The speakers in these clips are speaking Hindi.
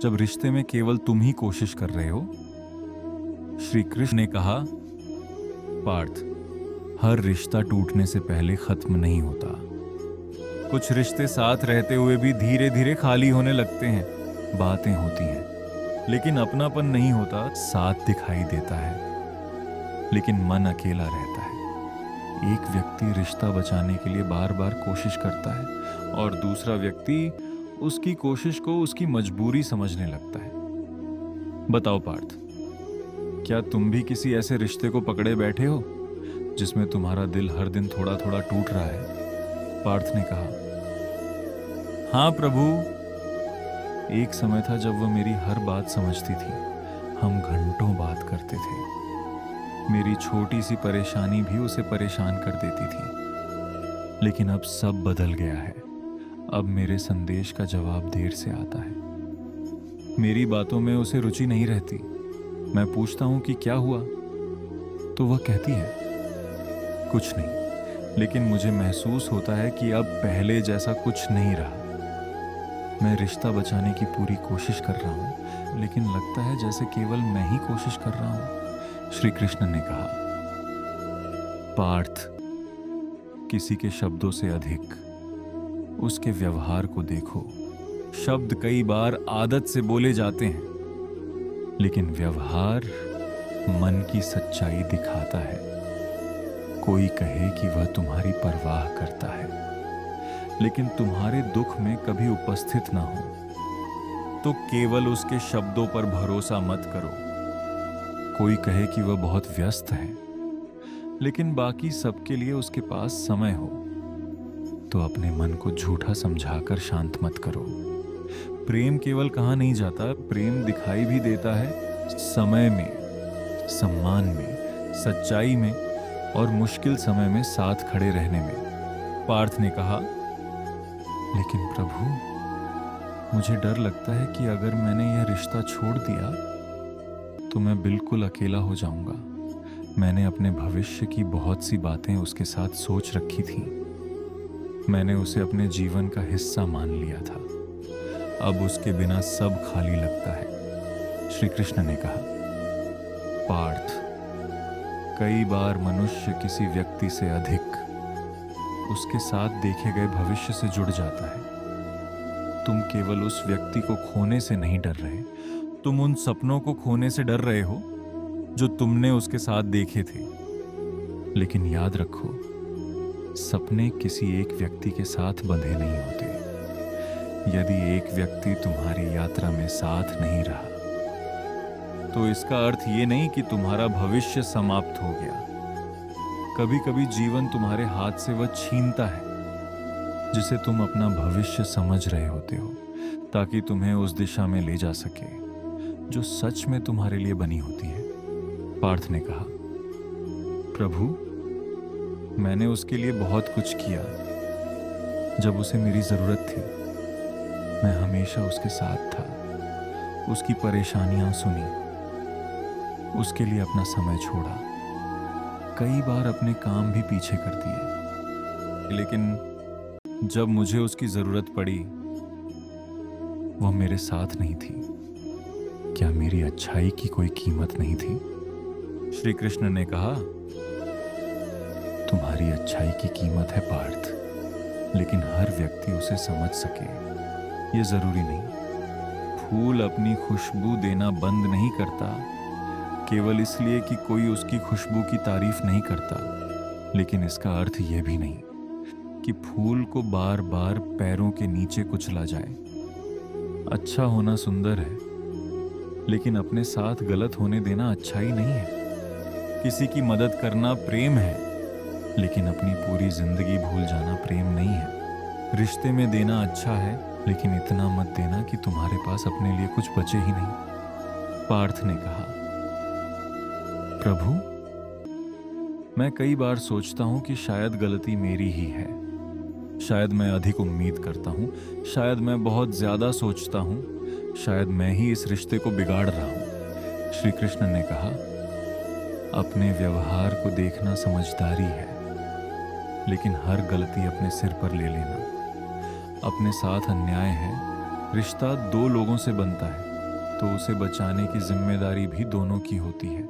जब रिश्ते में केवल तुम ही कोशिश कर रहे हो? श्री कृष्ण ने कहा, पार्थ, हर रिश्ता टूटने से पहले खत्म नहीं होता। कुछ रिश्ते साथ रहते हुए भी धीरे धीरे खाली होने लगते हैं। बातें होती हैं, लेकिन अपनापन नहीं होता। साथ दिखाई देता है, लेकिन मन अकेला रहता है। एक व्यक्ति रिश्ता बचाने के लिए बार बार कोशिश करता है और दूसरा व्यक्ति उसकी कोशिश को उसकी मजबूरी समझने लगता है। बताओ पार्थ, क्या तुम भी किसी ऐसे रिश्ते को पकड़े बैठे हो जिसमें तुम्हारा दिल हर दिन थोड़ा थोड़ा टूट रहा है? पार्थ ने कहा, हाँ प्रभु। एक समय था जब वह मेरी हर बात समझती थी। हम घंटों बात करते थे। मेरी छोटी सी परेशानी भी उसे परेशान कर देती थी। लेकिन अब सब बदल गया है। अब मेरे संदेश का जवाब देर से आता है। मेरी बातों में उसे रुचि नहीं रहती। मैं पूछता हूं कि क्या हुआ, तो वह कहती है, कुछ नहीं। लेकिन मुझे महसूस होता है कि अब पहले जैसा कुछ नहीं रहा। मैं रिश्ता बचाने की पूरी कोशिश कर रहा हूं, लेकिन लगता है जैसे केवल मैं ही कोशिश कर रहा हूं। श्री कृष्ण ने कहा, पार्थ, किसी के शब्दों से अधिक उसके व्यवहार को देखो। शब्द कई बार आदत से बोले जाते हैं, लेकिन व्यवहार मन की सच्चाई दिखाता है। कोई कहे कि वह तुम्हारी परवाह करता है, लेकिन तुम्हारे दुख में कभी उपस्थित ना हो, तो केवल उसके शब्दों पर भरोसा मत करो। कोई कहे कि वह बहुत व्यस्त है, लेकिन बाकी सबके लिए उसके पास समय हो, तो अपने मन को झूठा समझाकर शांत मत करो। प्रेम केवल कहा नहीं जाता, प्रेम दिखाई भी देता है समय में, सम्मान में, सच्चाई में और मुश्किल समय में साथ खड़े रहने में। पार्थ ने कहा, लेकिन प्रभु, मुझे डर लगता है कि अगर मैंने यह रिश्ता छोड़ दिया तो मैं बिल्कुल अकेला हो जाऊंगा। मैंने अपने भविष्य की बहुत सी बातें उसके साथ सोच रखी थी। मैंने उसे अपने जीवन का हिस्सा मान लिया था। अब उसके बिना सब खाली लगता है। श्री कृष्ण ने कहा, पार्थ, कई बार मनुष्य किसी व्यक्ति से अधिक उसके साथ देखे गए भविष्य से जुड़ जाता है। तुम केवल उस व्यक्ति को खोने से नहीं डर रहे, तुम उन सपनों को खोने से डर रहे हो जो तुमने उसके साथ देखे थे। लेकिन याद रखो, सपने किसी एक व्यक्ति के साथ बंधे नहीं होते। यदि एक व्यक्ति तुम्हारी यात्रा में साथ नहीं रहा, तो इसका अर्थ ये नहीं कि तुम्हारा भविष्य समाप्त हो गया। कभी कभी जीवन तुम्हारे हाथ से वह छीनता है जिसे तुम अपना भविष्य समझ रहे होते हो, ताकि तुम्हें उस दिशा में ले जा सके जो सच में तुम्हारे लिए बनी होती है। पार्थ ने कहा, प्रभु, मैंने उसके लिए बहुत कुछ किया। जब उसे मेरी जरूरत थी, मैं हमेशा उसके साथ था। उसकी परेशानियां सुनी, उसके लिए अपना समय छोड़ा, कई बार अपने काम भी पीछे कर दिए। लेकिन जब मुझे उसकी जरूरत पड़ी, वह मेरे साथ नहीं थी। क्या मेरी अच्छाई की कोई कीमत नहीं थी? श्री कृष्ण ने कहा, तुम्हारी अच्छाई की कीमत है पार्थ, लेकिन हर व्यक्ति उसे समझ सके ये जरूरी नहीं। फूल अपनी खुशबू देना बंद नहीं करता केवल इसलिए कि कोई उसकी खुशबू की तारीफ नहीं करता। लेकिन इसका अर्थ यह भी नहीं कि फूल को बार बार पैरों के नीचे कुचला जाए। अच्छा होना सुंदर है, लेकिन अपने साथ गलत होने देना अच्छाई नहीं है। किसी की मदद करना प्रेम है, लेकिन अपनी पूरी जिंदगी भूल जाना प्रेम नहीं है। रिश्ते में देना अच्छा है, लेकिन इतना मत देना कि तुम्हारे पास अपने लिए कुछ बचे ही नहीं। पार्थ ने कहा, प्रभु, मैं कई बार सोचता हूं कि शायद गलती मेरी ही है। शायद मैं अधिक उम्मीद करता हूं, शायद मैं बहुत ज्यादा सोचता हूं, शायद मैं ही इस रिश्ते को बिगाड़ रहा हूं। श्री कृष्ण ने कहा, अपने व्यवहार को देखना समझदारी है, लेकिन हर गलती अपने सिर पर ले लेना अपने साथ अन्याय है। रिश्ता दो लोगों से बनता है, तो उसे बचाने की जिम्मेदारी भी दोनों की होती है।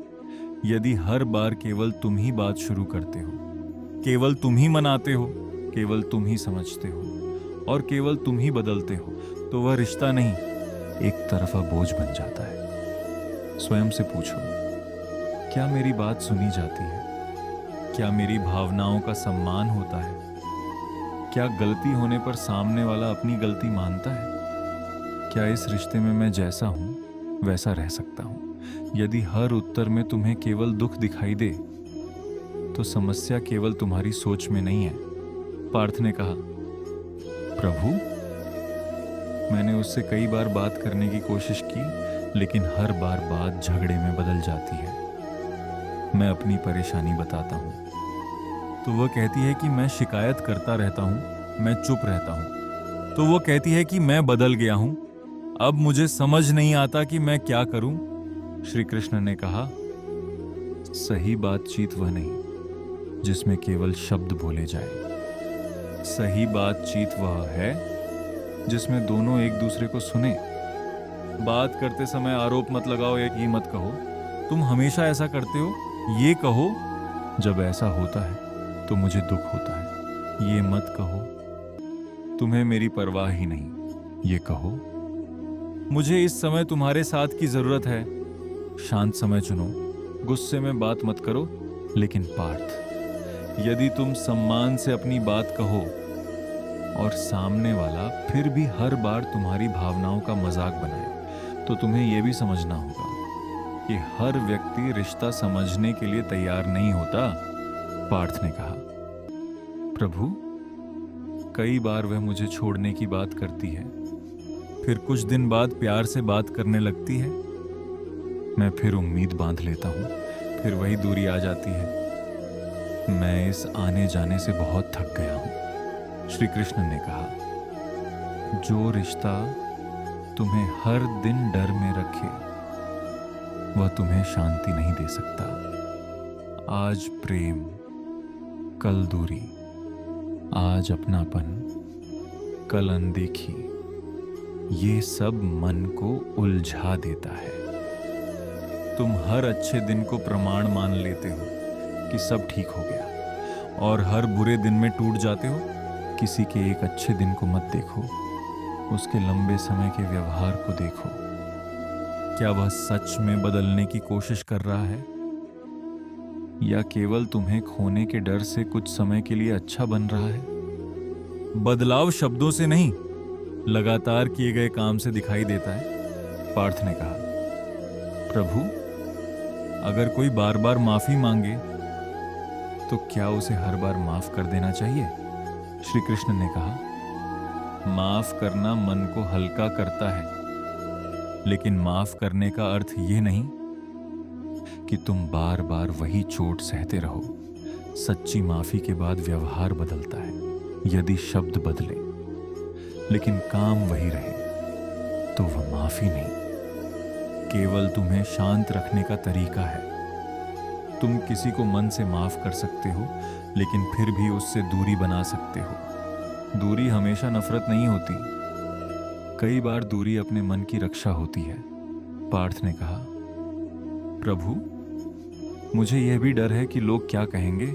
यदि हर बार केवल तुम ही बात शुरू करते हो, केवल तुम ही मनाते हो, केवल तुम ही समझते हो और केवल तुम ही बदलते हो, तो वह रिश्ता नहीं, एक तरफा बोझ बन जाता है। स्वयं से पूछो, क्या मेरी बात सुनी जाती है? क्या मेरी भावनाओं का सम्मान होता है? क्या गलती होने पर सामने वाला अपनी गलती मानता है? क्या इस रिश्ते में मैं जैसा हूं वैसा रह सकता हूं? यदि हर उत्तर में तुम्हें केवल दुख दिखाई दे, तो समस्या केवल तुम्हारी सोच में नहीं है। पार्थ ने कहा, प्रभु, मैंने उससे कई बार बात करने की कोशिश की, लेकिन हर बार बात झगड़े में बदल जाती है। मैं अपनी परेशानी बताता हूं तो वह कहती है कि मैं शिकायत करता रहता हूं, मैं चुप रहता हूं तो वो कहती है कि मैं बदल गया हूं। अब मुझे समझ नहीं आता कि मैं क्या करूं। श्री कृष्ण ने कहा, सही बातचीत वह नहीं जिसमें केवल शब्द बोले जाए। सही बातचीत वह है जिसमें दोनों एक दूसरे को सुने। बात करते समय आरोप मत लगाओ या ये मत कहो, तुम हमेशा ऐसा करते हो। ये कहो, जब ऐसा होता है तो मुझे दुख होता है। ये मत कहो, तुम्हें मेरी परवाह ही नहीं। ये कहो, मुझे इस समय तुम्हारे साथ की जरूरत है। शांत समय चुनो, गुस्से में बात मत करो। लेकिन पार्थ, यदि तुम सम्मान से अपनी बात कहो और सामने वाला फिर भी हर बार तुम्हारी भावनाओं का मजाक बनाए, तो तुम्हें यह भी समझना होगा कि हर व्यक्ति रिश्ता समझने के लिए तैयार नहीं होता। पार्थ ने कहा, प्रभु, कई बार वह मुझे छोड़ने की बात करती है, फिर कुछ दिन बाद प्यार से बात करने लगती है। मैं फिर उम्मीद बांध लेता हूं, फिर वही दूरी आ जाती है। मैं इस आने जाने से बहुत थक गया हूं। श्री कृष्ण ने कहा, जो रिश्ता तुम्हें हर दिन डर में रखे, वह तुम्हें शांति नहीं दे सकता। आज प्रेम, कल दूरी, आज अपनापन, कल अनदेखी, ये सब मन को उलझा देता है। तुम हर अच्छे दिन को प्रमाण मान लेते हो कि सब ठीक हो गया, और हर बुरे दिन में टूट जाते हो। किसी के एक अच्छे दिन को मत देखो, उसके लंबे समय के व्यवहार को देखो। क्या वह सच में बदलने की कोशिश कर रहा है, या केवल तुम्हें खोने के डर से कुछ समय के लिए अच्छा बन रहा है? बदलाव शब्दों से नहीं, लगातार किए गए काम से दिखाई देता है। पार्थ ने कहा, प्रभु, अगर कोई बार बार माफी मांगे तो क्या उसे हर बार माफ कर देना चाहिए? श्री कृष्ण ने कहा, माफ करना मन को हल्का करता है, लेकिन माफ करने का अर्थ यह नहीं कि तुम बार बार वही चोट सहते रहो। सच्ची माफी के बाद व्यवहार बदलता है। यदि शब्द बदले लेकिन काम वही रहे, तो वह माफी नहीं, केवल तुम्हें शांत रखने का तरीका है। तुम किसी को मन से माफ कर सकते हो, लेकिन फिर भी उससे दूरी बना सकते हो। दूरी हमेशा नफरत नहीं होती, कई बार दूरी अपने मन की रक्षा होती है। पार्थ ने कहा, प्रभु, मुझे यह भी डर है कि लोग क्या कहेंगे।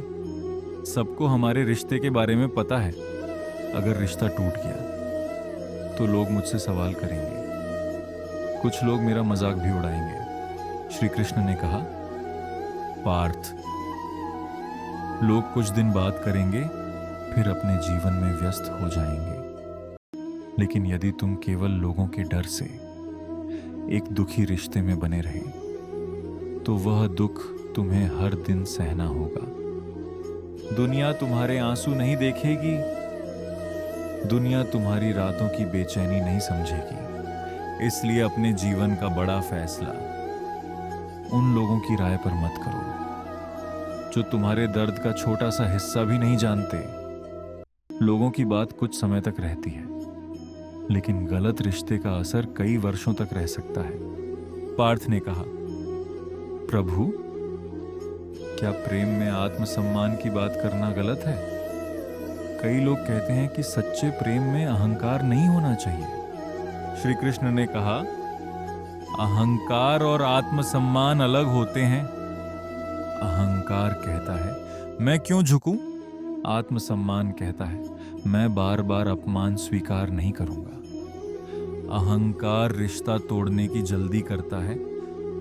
सबको हमारे रिश्ते के बारे में पता है। अगर रिश्ता टूट गया तो लोग मुझसे सवाल करेंगे, कुछ लोग मेरा मजाक भी उड़ाएंगे। श्री कृष्ण ने कहा, पार्थ, लोग कुछ दिन बात करेंगे, फिर अपने जीवन में व्यस्त हो जाएंगे। लेकिन यदि तुम केवल लोगों के डर से एक दुखी रिश्ते में बने रहे, तो वह दुख तुम्हें हर दिन सहना होगा। दुनिया तुम्हारे आंसू नहीं देखेगी, दुनिया तुम्हारी रातों की बेचैनी नहीं समझेगी। इसलिए अपने जीवन का बड़ा फैसला उन लोगों की राय पर मत करो जो तुम्हारे दर्द का छोटा सा हिस्सा भी नहीं जानते। लोगों की बात कुछ समय तक रहती है, लेकिन गलत रिश्ते का असर कई वर्षों तक रह सकता है। पार्थ ने कहा, प्रभु, क्या प्रेम में आत्मसम्मान की बात करना गलत है? कई लोग कहते हैं कि सच्चे प्रेम में अहंकार नहीं होना चाहिए। श्री कृष्ण ने कहा, अहंकार और आत्मसम्मान अलग होते हैं। अहंकार कहता है मैं क्यों झुकूं? आत्मसम्मान कहता है मैं बार बार अपमान स्वीकार नहीं करूंगा। अहंकार रिश्ता तोड़ने की जल्दी करता है,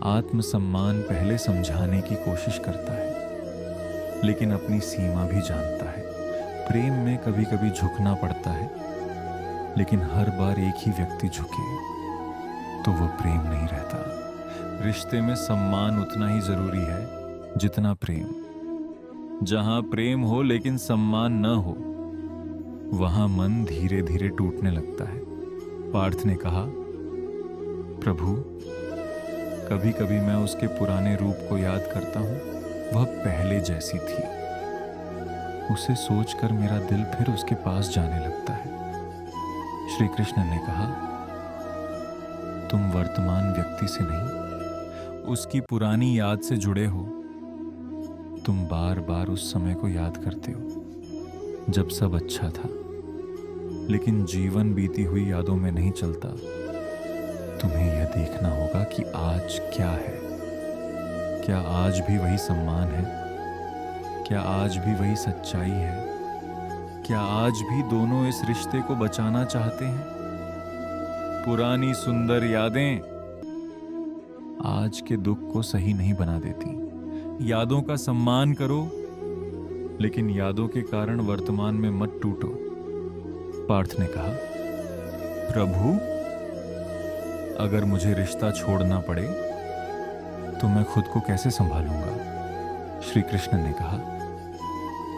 आत्मसम्मान पहले समझाने की कोशिश करता है, लेकिन अपनी सीमा भी जानता है। प्रेम में कभी कभी झुकना पड़ता है, लेकिन हर बार एक ही व्यक्ति झुके तो वो प्रेम नहीं रहता। रिश्ते में सम्मान उतना ही जरूरी है जितना प्रेम। जहां प्रेम हो लेकिन सम्मान न हो, वहां मन धीरे धीरे टूटने लगता है। पार्थ ने कहा, प्रभु, कभी कभी मैं उसके पुराने रूप को याद करता हूं, वह पहले जैसी थी। उसे सोचकर मेरा दिल फिर उसके पास जाने लगता है। श्री कृष्ण ने कहा, तुम वर्तमान व्यक्ति से नहीं, उसकी पुरानी याद से जुड़े हो। तुम बार बार उस समय को याद करते हो जब सब अच्छा था, लेकिन जीवन बीती हुई यादों में नहीं चलता। तुम्हें यह देखना होगा कि आज क्या है। क्या आज भी वही सम्मान है? क्या आज भी वही सच्चाई है? क्या आज भी दोनों इस रिश्ते को बचाना चाहते हैं? पुरानी सुंदर यादें आज के दुख को सही नहीं बना देती। यादों का सम्मान करो, लेकिन यादों के कारण वर्तमान में मत टूटो। पार्थ ने कहा, प्रभु, अगर मुझे रिश्ता छोड़ना पड़े तो मैं खुद को कैसे संभालूंगा? श्री कृष्ण ने कहा,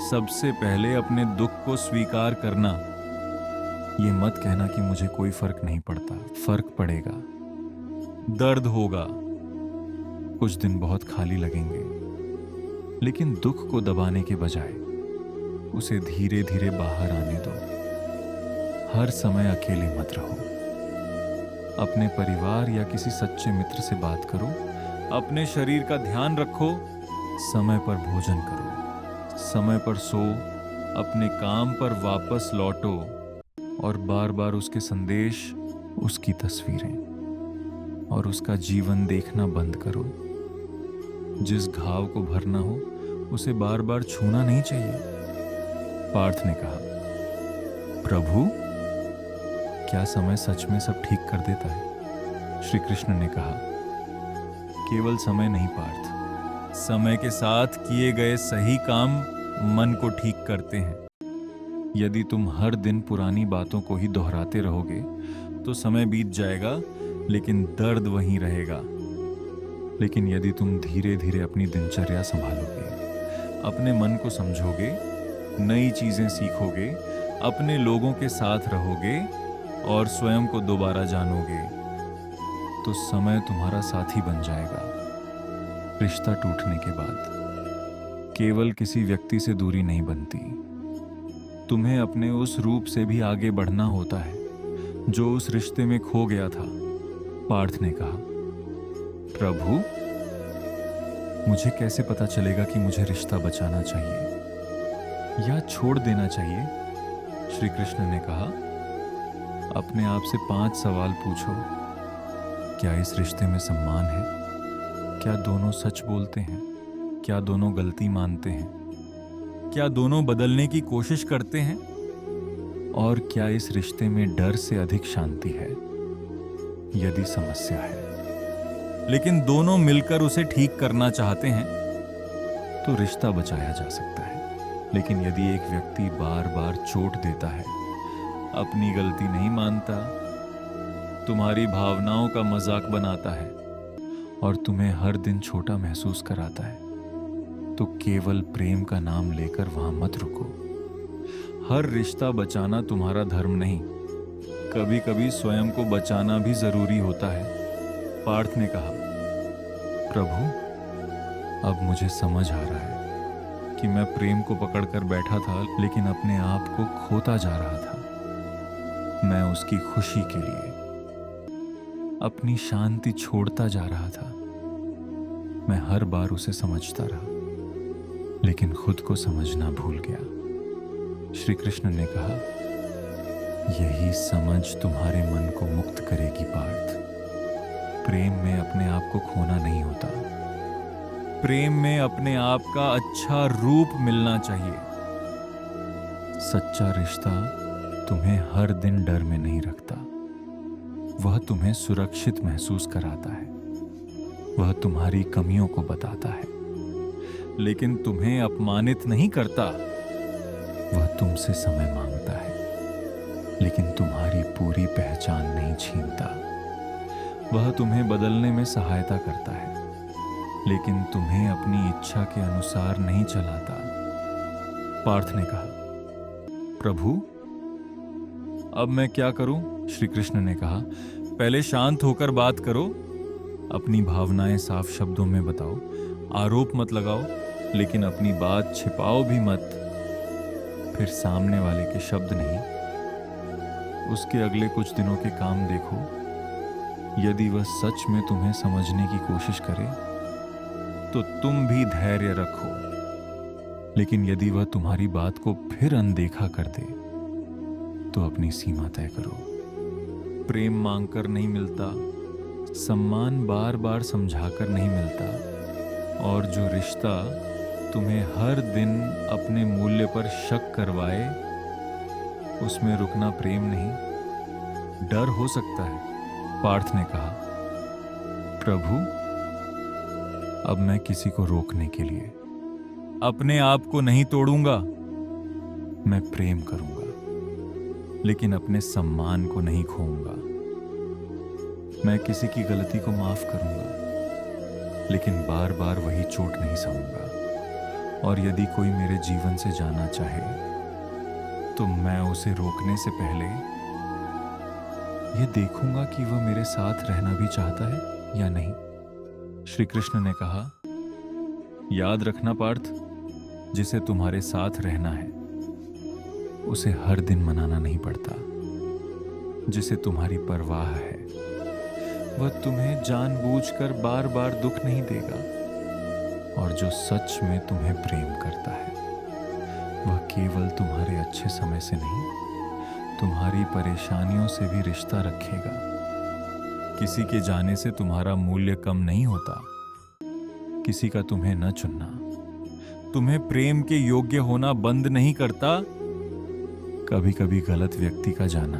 सबसे पहले अपने दुख को स्वीकार करना। ये मत कहना कि मुझे कोई फर्क नहीं पड़ता। फर्क पड़ेगा, दर्द होगा, कुछ दिन बहुत खाली लगेंगे, लेकिन दुख को दबाने के बजाय उसे धीरे धीरे बाहर आने दो। हर समय अकेले मत रहो। अपने परिवार या किसी सच्चे मित्र से बात करो। अपने शरीर का ध्यान रखो। समय पर भोजन करो, समय पर सो, अपने काम पर वापस लौटो और बार बार उसके संदेश, उसकी तस्वीरें और उसका जीवन देखना बंद करो। जिस घाव को भरना हो उसे बार बार छूना नहीं चाहिए। पार्थ ने कहा, प्रभु, क्या समय सच में सब ठीक कर देता है? श्री कृष्ण ने कहा, केवल समय नहीं पार्थ, समय के साथ किए गए सही काम मन को ठीक करते हैं। यदि तुम हर दिन पुरानी बातों को ही दोहराते रहोगे तो समय बीत जाएगा, लेकिन दर्द वहीं रहेगा। लेकिन यदि तुम धीरे धीरे अपनी दिनचर्या संभालोगे, अपने मन को समझोगे, नई चीजें सीखोगे, अपने लोगों के साथ रहोगे और स्वयं को दोबारा जानोगे, तो समय तुम्हारा साथी बन जाएगा। रिश्ता टूटने के बाद केवल किसी व्यक्ति से दूरी नहीं बनती। तुम्हें अपने उस रूप से भी आगे बढ़ना होता है जो उस रिश्ते में खो गया था। पार्थ ने कहा, प्रभु, मुझे कैसे पता चलेगा कि मुझे रिश्ता बचाना चाहिए या छोड़ देना चाहिए? श्री कृष्ण ने कहा, अपने आप से 5 सवाल पूछो। क्या इस रिश्ते में सम्मान है? क्या दोनों सच बोलते हैं? क्या दोनों गलती मानते हैं? क्या दोनों बदलने की कोशिश करते हैं? और क्या इस रिश्ते में डर से अधिक शांति है? यदि समस्या है लेकिन दोनों मिलकर उसे ठीक करना चाहते हैं तो रिश्ता बचाया जा सकता है। लेकिन यदि एक व्यक्ति बार बार चोट देता है, अपनी गलती नहीं मानता, तुम्हारी भावनाओं का मजाक बनाता है और तुम्हें हर दिन छोटा महसूस कराता है, तो केवल प्रेम का नाम लेकर वहां मत रुको। हर रिश्ता बचाना तुम्हारा धर्म नहीं, कभी कभी स्वयं को बचाना भी जरूरी होता है। पार्थ ने कहा, प्रभु, अब मुझे समझ आ रहा है कि मैं प्रेम को पकड़कर बैठा था, लेकिन अपने आप को खोता जा रहा था। मैं उसकी खुशी के लिए अपनी शांति छोड़ता जा रहा था। मैं हर बार उसे समझता रहा, लेकिन खुद को समझना भूल गया। श्री कृष्ण ने कहा, यही समझ तुम्हारे मन को मुक्त करेगी पार्थ। प्रेम में अपने आप को खोना नहीं होता। प्रेम में अपने आप का अच्छा रूप मिलना चाहिए। सच्चा रिश्ता तुम्हें हर दिन डर में नहीं रखता। वह तुम्हें सुरक्षित महसूस कराता है। वह तुम्हारी कमियों को बताता है, लेकिन तुम्हें अपमानित नहीं करता। वह तुमसे समय मांगता है, लेकिन तुम्हारी पूरी पहचान नहीं छीनता। वह तुम्हें बदलने में सहायता करता है, लेकिन तुम्हें अपनी इच्छा के अनुसार नहीं चलाता। पार्थ ने कहा, प्रभु, अब मैं क्या करूं? श्री कृष्ण ने कहा, पहले शांत होकर बात करो। अपनी भावनाएं साफ शब्दों में बताओ। आरोप मत लगाओ, लेकिन अपनी बात छिपाओ भी मत। फिर सामने वाले के शब्द नहीं, उसके अगले कुछ दिनों के काम देखो। यदि वह सच में तुम्हें समझने की कोशिश करे तो तुम भी धैर्य रखो, लेकिन यदि वह तुम्हारी बात को फिर अनदेखा कर दे तो अपनी सीमा तय करो। प्रेम मांगकर नहीं मिलता, सम्मान बार बार समझाकर नहीं मिलता, और जो रिश्ता तुम्हें हर दिन अपने मूल्य पर शक करवाए, उसमें रुकना प्रेम नहीं, डर हो सकता है। पार्थ ने कहा, प्रभु, अब मैं किसी को रोकने के लिए अपने आप को नहीं तोड़ूंगा। मैं प्रेम करूंगा, लेकिन अपने सम्मान को नहीं खोऊंगा। मैं किसी की गलती को माफ करूंगा, लेकिन बार बार वही चोट नहीं सहूंगा। और यदि कोई मेरे जीवन से जाना चाहे तो मैं उसे रोकने से पहले यह देखूंगा कि वह मेरे साथ रहना भी चाहता है या नहीं। श्री कृष्ण ने कहा, याद रखना पार्थ, जिसे तुम्हारे साथ रहना है उसे हर दिन मनाना नहीं पड़ता। जिसे तुम्हारी परवाह है वह तुम्हें जानबूझकर बार बार दुख नहीं देगा। और जो सच में तुम्हें प्रेम करता है वह केवल तुम्हारे अच्छे समय से नहीं, तुम्हारी परेशानियों से भी रिश्ता रखेगा। किसी के जाने से तुम्हारा मूल्य कम नहीं होता। किसी का तुम्हें न चुनना तुम्हें प्रेम के योग्य होना बंद नहीं करता। कभी कभी गलत व्यक्ति का जाना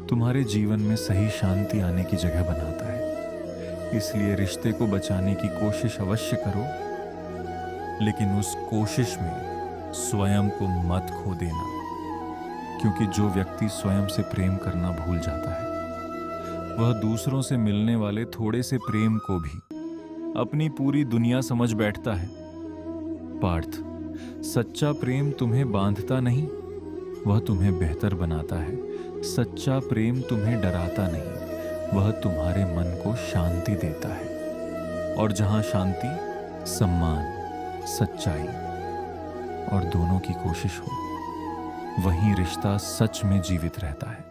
तुम्हारे जीवन में सही शांति आने की जगह बनाता है। इसलिए रिश्ते को बचाने की कोशिश अवश्य करो, लेकिन उस कोशिश में स्वयं को मत खो देना, क्योंकि जो व्यक्ति स्वयं से प्रेम करना भूल जाता है वह दूसरों से मिलने वाले थोड़े से प्रेम को भी अपनी पूरी दुनिया समझ बैठता है। पार्थ, सच्चा प्रेम तुम्हें बांधता नहीं, वह तुम्हें बेहतर बनाता है। सच्चा प्रेम तुम्हें डराता नहीं, वह तुम्हारे मन को शांति देता है। और जहां शांति, सम्मान, सच्चाई और दोनों की कोशिश हो, वहीं रिश्ता सच में जीवित रहता है।